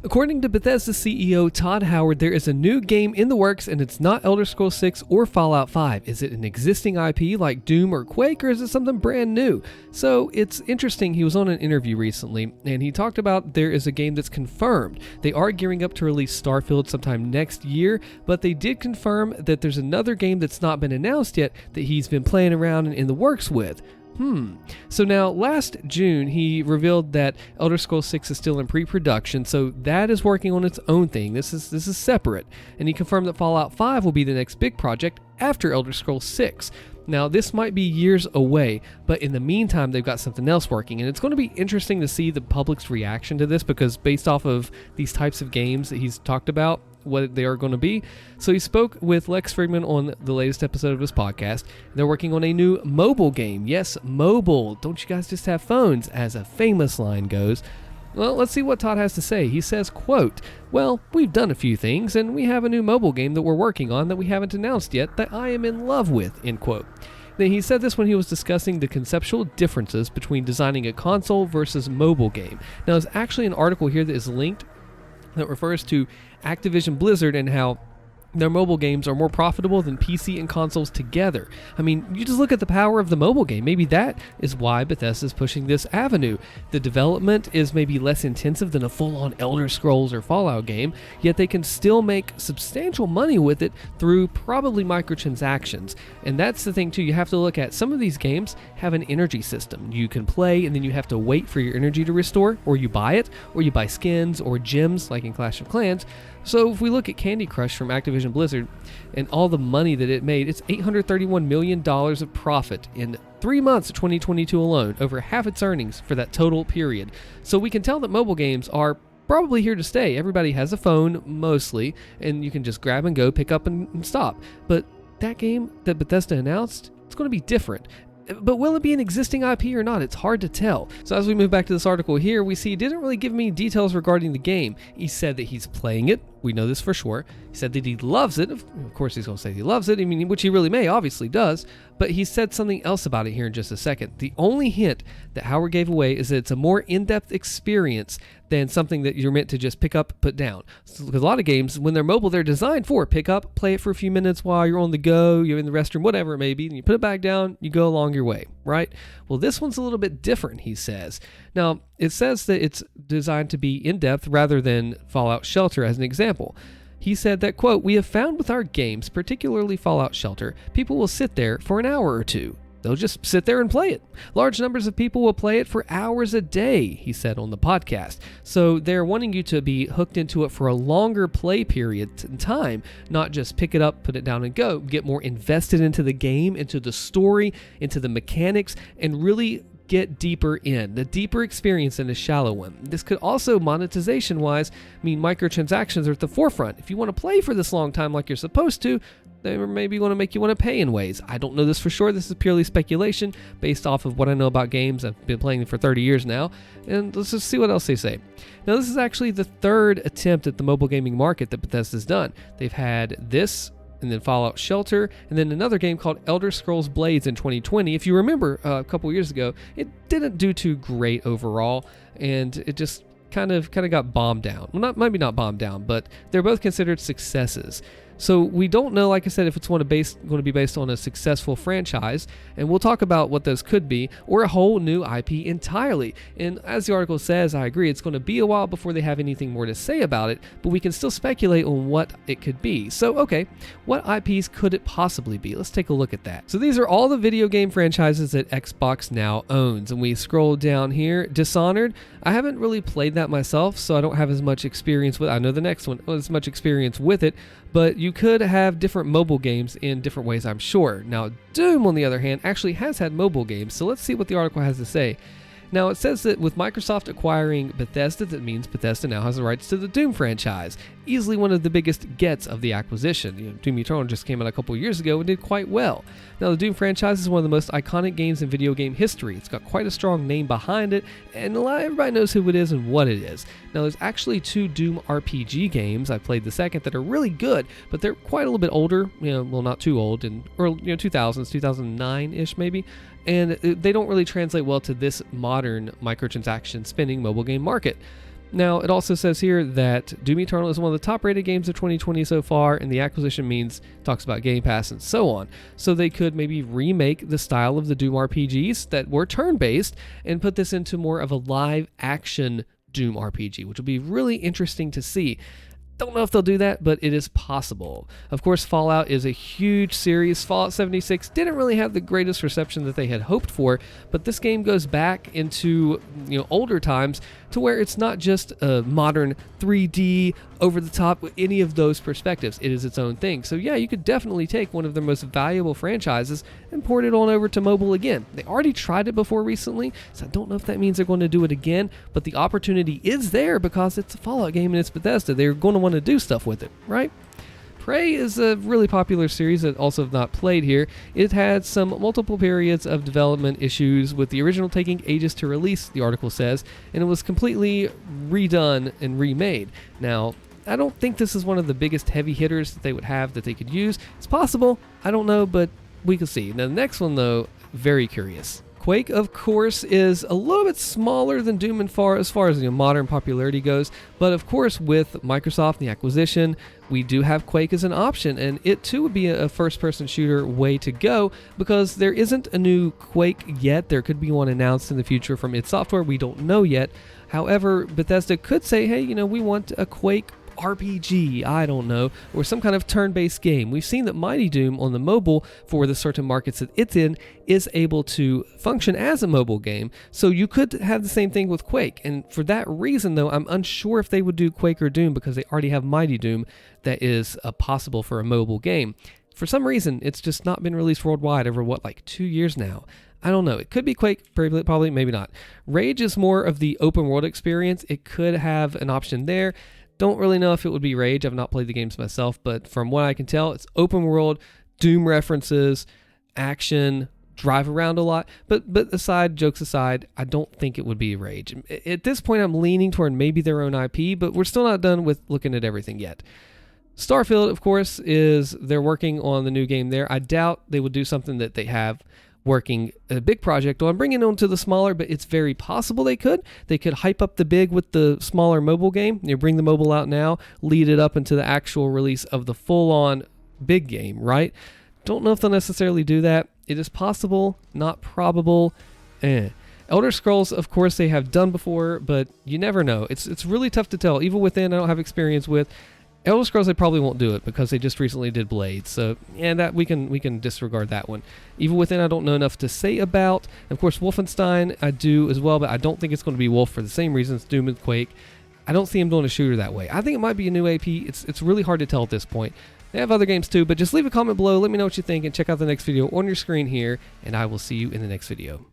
According to Bethesda CEO Todd Howard, there is a new game in the works and it's not Elder Scrolls 6 or Fallout 5. Is it an existing IP like Doom or Quake, or is it something brand new? So it's interesting, he was on an interview recently and he talked about there is a game that's confirmed. They are gearing up to release Starfield sometime next year, but they did confirm that there's another game that's not been announced yet that he's been playing around and in the works with. So now last June he revealed that Elder Scrolls 6 is still in pre-production, so that is working on its own thing. This is separate. And he confirmed that Fallout 5 will be the next big project after Elder Scrolls 6. Now this might be years away, but in the meantime they've got something else working, and it's going to be interesting to see the public's reaction to this, because based off of these types of games that he's talked about, what they are going to be. So he spoke with Lex Fridman on the latest episode of his podcast. They're working on a new mobile game. Yes, mobile. Don't you guys just have phones, as a famous line goes. Well, let's see what Todd has to say. He says, quote, "Well, we've done a few things, and we have a new mobile game that we're working on that we haven't announced yet that I am in love with," end quote. Then he said this when he was discussing the conceptual differences between designing a console versus mobile game. Now, there's actually an article here that is linked that refers to Activision Blizzard and how their mobile games are more profitable than PC and consoles together. I mean, you just look at the power of the mobile game. Maybe that is why Bethesda is pushing this avenue. The development is maybe less intensive than a full-on Elder Scrolls or Fallout game, yet they can still make substantial money with it through probably microtransactions. And that's the thing too, you have to look at some of these games have an energy system. You can play and then you have to wait for your energy to restore, or you buy it, or you buy skins or gems like in Clash of Clans. So if we look at Candy Crush from Activision Blizzard and all the money that it made, it's $831 million of profit in 3 months of 2022 alone, over half its earnings for that total period. So we can tell that mobile games are probably here to stay. Everybody has a phone, mostly, and you can just grab and go, pick up and stop. But that game that Bethesda announced, it's going to be different. But will it be an existing IP or not? It's hard to tell. So as we move back to this article here, we see he didn't really give me details regarding the game. He said that he's playing it. We know this for sure. He said that he loves it. Of course he's going to say he loves it. I mean, which he really may, obviously does. But he said something else about it here in just a second. The only hint that Howard gave away is that it's a more in-depth experience than something that you're meant to just pick up, put down. Because a lot of games, when they're mobile, they're designed for pick up, play it for a few minutes while you're on the go, you're in the restroom, whatever it may be, and you put it back down, you go along your way, right? Well, this one's a little bit different, he says. Now, it says that it's designed to be in-depth rather than Fallout Shelter as an example. He said that, quote, "We have found with our games, particularly Fallout Shelter, people will sit there for an hour or two. They'll just sit there and play it. Large numbers of people will play it for hours a day," he said on the podcast. So they're wanting you to be hooked into it for a longer play period in time, not just pick it up, put it down and go. Get more invested into the game, into the story, into the mechanics, and really get deeper in. The deeper experience in a shallow one. This could also, monetization wise, mean microtransactions are at the forefront. If you want to play for this long time like you're supposed to, they maybe want to make you want to pay in ways. I don't know this for sure. This is purely speculation based off of what I know about games. I've been playing them for 30 years now, and let's just see what else they say. Now, this is actually the third attempt at the mobile gaming market that Bethesda's done. They've had this, and then Fallout Shelter, and then another game called Elder Scrolls Blades in 2020. If you remember, a couple years ago, it didn't do too great overall, and it just kind of got bombed down. Well, maybe not bombed down, but they're both considered successes. So we don't know, like I said, if it's going to be based on a successful franchise, and we'll talk about what those could be, or a whole new IP entirely. And as the article says, I agree, it's going to be a while before they have anything more to say about it, but we can still speculate on what it could be. So, okay, what IPs could it possibly be? Let's take a look at that. So these are all the video game franchises that Xbox now owns, and we scroll down here. Dishonored, I haven't really played that myself, so I don't have as much experience with it. I know the next one, as much experience with it, but you could have different mobile games in different ways, I'm sure. Now, Doom, on the other hand, actually has had mobile games, so let's see what the article has to say. Now, it says that with Microsoft acquiring Bethesda, that means Bethesda now has the rights to the Doom franchise. Easily one of the biggest gets of the acquisition. Doom Eternal just came out a couple years ago and did quite well. Now, the Doom franchise is one of the most iconic games in video game history. It's got quite a strong name behind it, and everybody knows who it is and what it is. Now, there's actually 2 Doom RPG games. I played the second that are really good, but they're quite a little bit older. Well, not too old, in early 2000s, 2009-ish maybe. And they don't really translate well to this modern microtransaction spinning mobile game market. Now, it also says here that Doom Eternal is one of the top-rated games of 2020 so far, and the acquisition talks about Game Pass and so on. So they could maybe remake the style of the Doom RPGs that were turn-based and put this into more of a live-action Doom RPG, which will be really interesting to see. Don't know if they'll do that, but it is possible. Of course, Fallout is a huge series. Fallout 76 didn't really have the greatest reception that they had hoped for, but this game goes back into older times to where it's not just a modern 3D over the top with any of those perspectives. It is its own thing. So yeah, you could definitely take one of their most valuable franchises and port it on over to mobile again. They already tried it before recently, so I don't know if that means they're going to do it again, but the opportunity is there because it's a Fallout game and it's Bethesda. They're going to want to do stuff with it, right? Prey is a really popular series that also have not played here. It had some multiple periods of development issues, with the original taking ages to release, the article says, and it was completely redone and remade. Now, I don't think this is one of the biggest heavy hitters that they would have that they could use. It's possible, I don't know, but we can see. Now, the next one, though, very curious. Quake, of course, is a little bit smaller than Doom as far as modern popularity goes, but of course with Microsoft and the acquisition, we do have Quake as an option, and it too would be a first-person shooter way to go because there isn't a new Quake yet. There could be one announced in the future from id Software. We don't know yet. However, Bethesda could say, hey, we want a Quake RPG, I don't know, or some kind of turn-based game. We've seen that Mighty Doom on the mobile, for the certain markets that it's in, is able to function as a mobile game. So you could have the same thing with Quake. And for that reason, though, I'm unsure if they would do Quake or Doom because they already have Mighty Doom that is possible for a mobile game. For some reason, it's just not been released worldwide over, 2 years now. I don't know. It could be Quake, probably, maybe not. Rage is more of the open world experience. It could have an option there. Don't really know if it would be Rage. I've not played the games myself, but from what I can tell, it's open world, Doom references, action, drive around a lot. But jokes aside, I don't think it would be Rage. At this point, I'm leaning toward maybe their own IP, but we're still not done with looking at everything yet. Starfield, of course, they're working on the new game there. I doubt they would do something that they have working a big project on, bringing it onto the smaller, but it's very possible they could. They could hype up the big with the smaller mobile game. Bring the mobile out now, lead it up into the actual release of the full-on big game, right? Don't know if they'll necessarily do that. It is possible, not probable. Elder Scrolls, of course, they have done before, but you never know. It's really tough to tell. Evil Within, I don't have experience with. Elder Scrolls, they probably won't do it because they just recently did Blade. So, that we can disregard that one. Evil Within, I don't know enough to say about. Of course, Wolfenstein, I do as well, but I don't think it's going to be Wolf for the same reasons Doom and Quake. I don't see him doing a shooter that way. I think it might be a new AP. It's really hard to tell at this point. They have other games too, but just leave a comment below. Let me know what you think and check out the next video on your screen here, and I will see you in the next video.